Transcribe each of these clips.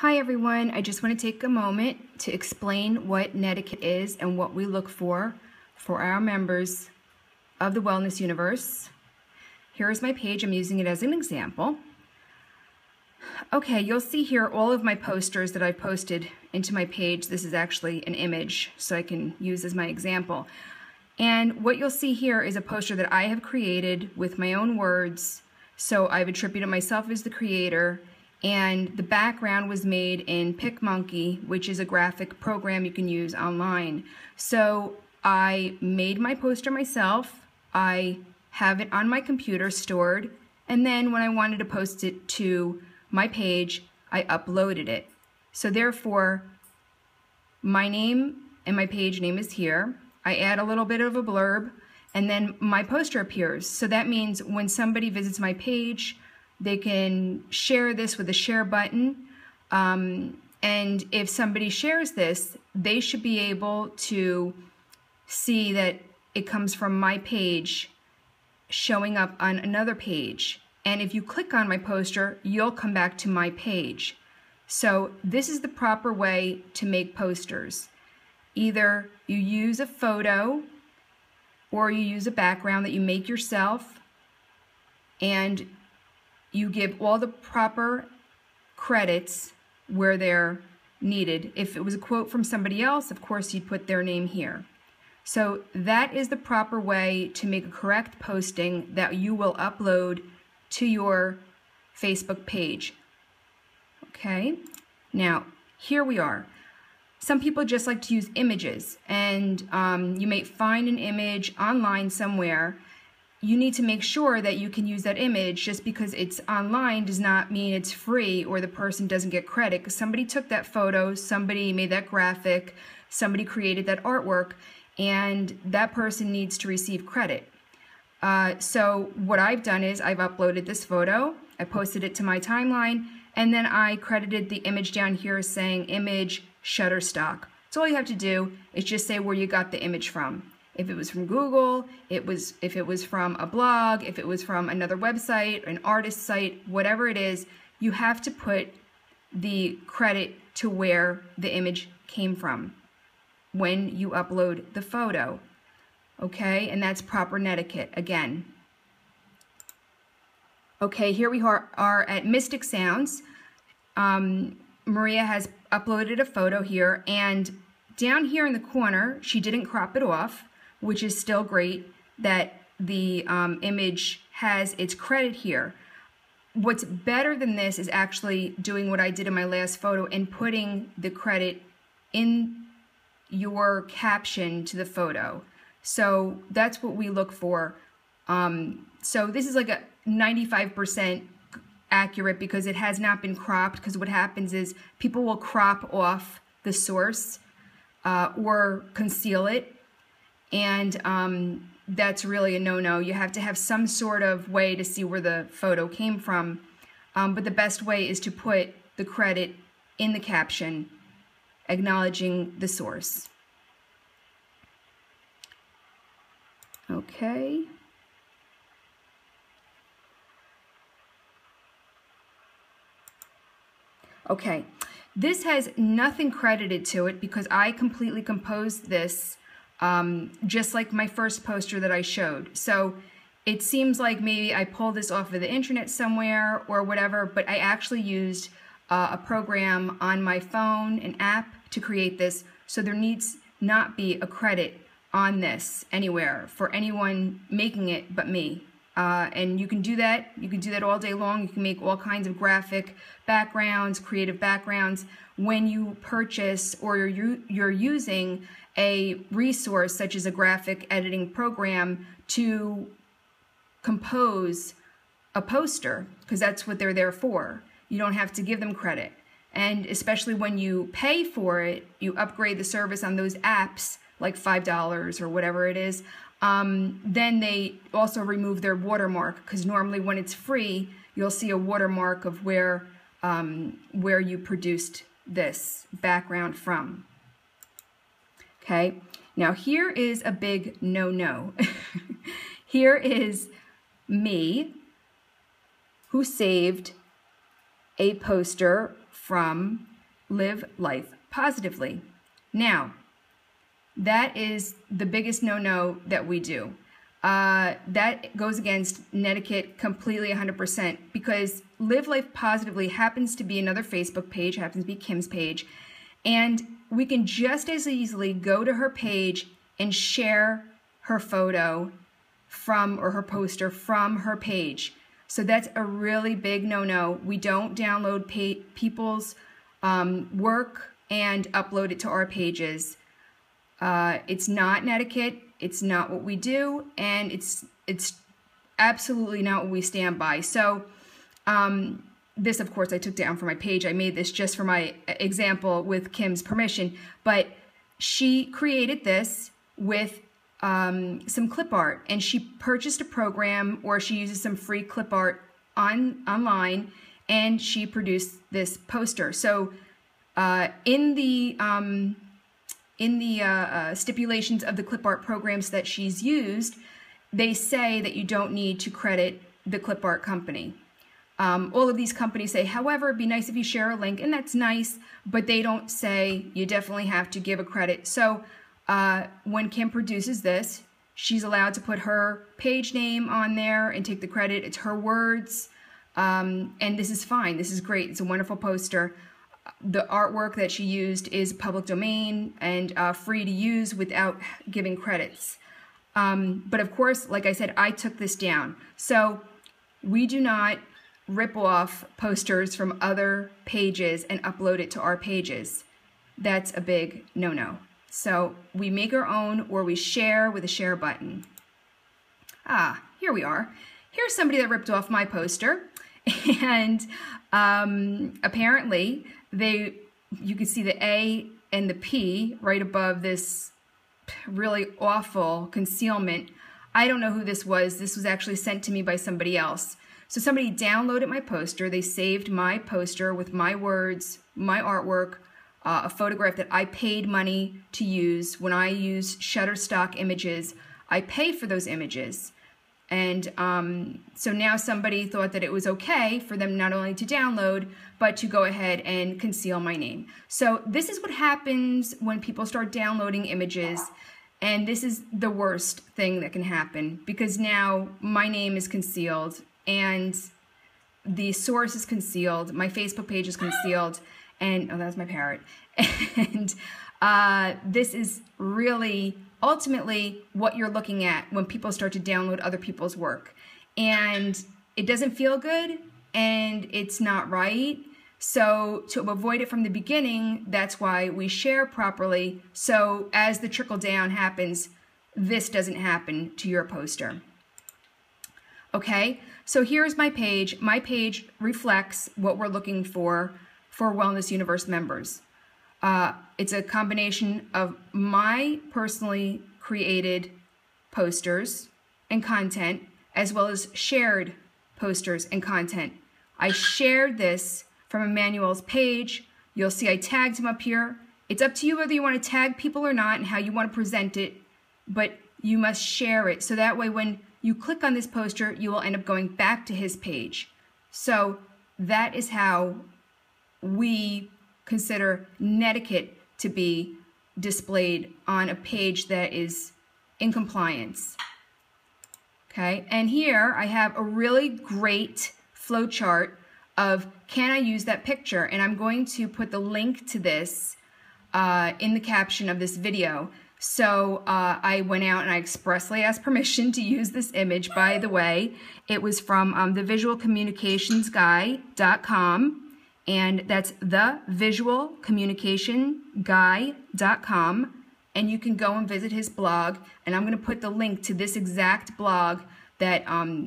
Hi everyone, I just want to take a moment to explain what Netiquette is and what we look for our members of the Wellness Universe. Here is my page, I'm using it as an example. Okay, you'll see here all of my posters that I posted into my page. This is actually an image, so I can use as my example. And what you'll see here is a poster that I have created with my own words, so I've attributed myself as the creator. And the background was made in PicMonkey, which is a graphic program you can use online. So I made my poster myself, I have it on my computer stored, and then when I wanted to post it to my page, I uploaded it. So therefore, my name and my page name is here. I add a little bit of a blurb, and then my poster appears. So that means when somebody visits my page, they can share this with a share button, and if somebody shares this, they should be able to see that it comes from my page showing up on another page. And if you click on my poster, you'll come back to my page. So this is the proper way to make posters. Either you use a photo or you use a background that you make yourself, and you give all the proper credits where they're needed. If it was a quote from somebody else, of course you'd put their name here. So that is the proper way to make a correct posting that you will upload to your Facebook page. Okay, now here we are. Some people just like to use images, and you may find an image online somewhere. You need to make sure that you can use that image. Just because it's online does not mean it's free or the person doesn't get credit, because somebody took that photo, somebody made that graphic, somebody created that artwork, and that person needs to receive credit. So what I've done is I've uploaded this photo, I posted it to my timeline, and then I credited the image down here saying image Shutterstock. So all you have to do is just say where you got the image from. If it was from Google, if it was from a blog, if it was from another website, an artist site, whatever it is, you have to put the credit to where the image came from when you upload the photo. Okay, and that's proper netiquette again. Okay, here we are at Mystic Sounds. Maria has uploaded a photo here, and down here in the corner, she didn't crop it off, which is still great that the image has its credit here. What's better than this is actually doing what I did in my last photo and putting the credit in your caption to the photo. So that's what we look for. So this is like a 95% accurate because it has not been cropped, because what happens is people will crop off the source or conceal it. And that's really a no-no. You have to have some sort of way to see where the photo came from. But the best way is to put the credit in the caption, acknowledging the source. Okay. Okay. This has nothing credited to it because I completely composed this just like my first poster that I showed. So it seems like maybe I pulled this off of the internet somewhere or whatever, but I actually used a program on my phone, an app, to create this. So there needs not be a credit on this anywhere for anyone making it but me. And you can do that. You can do that all day long. You can make all kinds of graphic backgrounds, creative backgrounds. When you purchase or you're using a resource such as a graphic editing program to compose a poster, because that's what they're there for. You don't have to give them credit. And especially when you pay for it, you upgrade the service on those apps, like $5 or whatever it is, then they also remove their watermark, because normally when it's free, you'll see a watermark of where you produced this background from. Okay, now here is a big no-no. Here is me who saved a poster from live life positively. Now, that is the biggest no-no that we do. That goes against Netiquette completely 100%, because Live Life Positively happens to be another Facebook page, happens to be Kim's page, and we can just as easily go to her page and share her photo from, or her poster from her page. So that's a really big no-no. We don't download people's work and upload it to our pages. It's not Netiquette, it's not what we do, and it's absolutely not what we stand by. So this, of course, I took down from my page. I made this just for my example with Kim's permission, but she created this with some clip art, and she purchased a program, or she uses some free clip art online, and she produced this poster. So in the stipulations of the clip art programs that she's used, they say that you don't need to credit the clip art company. All of these companies say, however, it'd be nice if you share a link, and that's nice, but they don't say you definitely have to give a credit. So when Kim produces this, she's allowed to put her page name on there and take the credit. It's her words, and this is fine. This is great. It's a wonderful poster. The artwork that she used is public domain and free to use without giving credits. But of course, like I said, I took this down. So we do not rip off posters from other pages and upload it to our pages. That's a big no-no. So we make our own, or we share with a share button. Here we are. Here's somebody that ripped off my poster, and apparently you can see the A and the P right above this really awful concealment. I don't know who this was. This was actually sent to me by somebody else. So somebody downloaded my poster. They saved my poster with my words, my artwork, a photograph that I paid money to use. When I use Shutterstock images, I pay for those images. And so now somebody thought that it was okay for them not only to download, but to go ahead and conceal my name. So this is what happens when people start downloading images. And this is the worst thing that can happen, because now my name is concealed and the source is concealed. My Facebook page is concealed. And, oh, that was my parrot. And this is really ultimately what you're looking at when people start to download other people's work. And it doesn't feel good, and it's not right. So to avoid it from the beginning, that's why we share properly. So as the trickle down happens, this doesn't happen to your poster. Okay, so here's my page. My page reflects what we're looking for Wellness Universe members. It's a combination of my personally created posters and content, as well as shared posters and content. I shared this from Emmanuel's page. You'll see I tagged him up here. It's up to you whether you want to tag people or not and how you want to present it, but you must share it. So that way when you click on this poster, you will end up going back to his page. So that is how we consider Netiquette to be displayed on a page that is in compliance. Okay, and here I have a really great flow chart of can I use that picture, and I'm going to put the link to this in the caption of this video. So I went out and I expressly asked permission to use this image. By the way, it was from thevisualcommunicationsguy.com, and that's thevisualcommunicationguy.com, and you can go and visit his blog, and I'm going to put the link to this exact blog that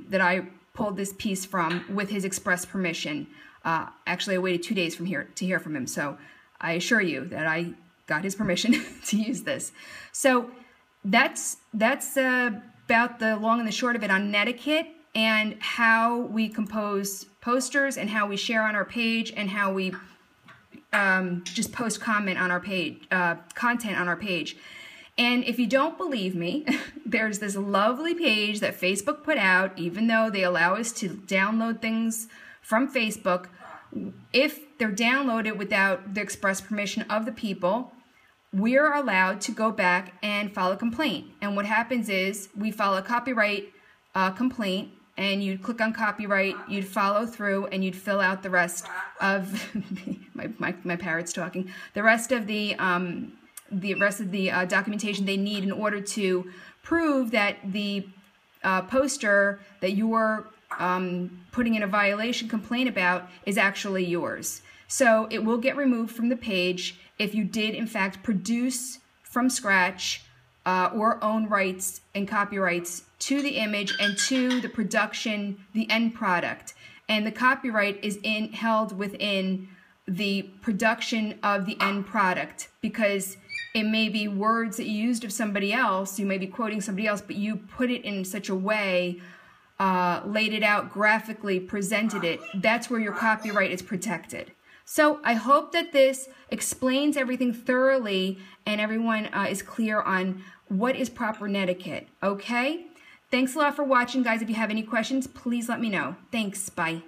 that I pulled this piece from with his express permission. Actually, I waited 2 days from here to hear from him, so I assure you that I got his permission to use this. So that's about the long and the short of it on Netiquette and how we compose posters and how we share on our page and how we just post content on our page. And if you don't believe me, there's this lovely page that Facebook put out, even though they allow us to download things from Facebook, if they're downloaded without the express permission of the people, we're allowed to go back and file a complaint. And what happens is we file a copyright complaint, and you'd click on copyright, you'd follow through, and you'd fill out the rest of my parrot's talking. The rest of the documentation they need in order to prove that the poster that you're putting in a violation complaint about is actually yours. So it will get removed from the page if you did in fact produce from scratch or own rights and copyrights to the image and to the production, the end product. And the copyright is held within the production of the end product, because it may be words that you used of somebody else, you may be quoting somebody else, but you put it in such a way, laid it out graphically, presented it. That's where your copyright is protected. So I hope that this explains everything thoroughly and everyone is clear on what is proper netiquette, okay? Thanks a lot for watching, guys. If you have any questions, please let me know. Thanks. Bye.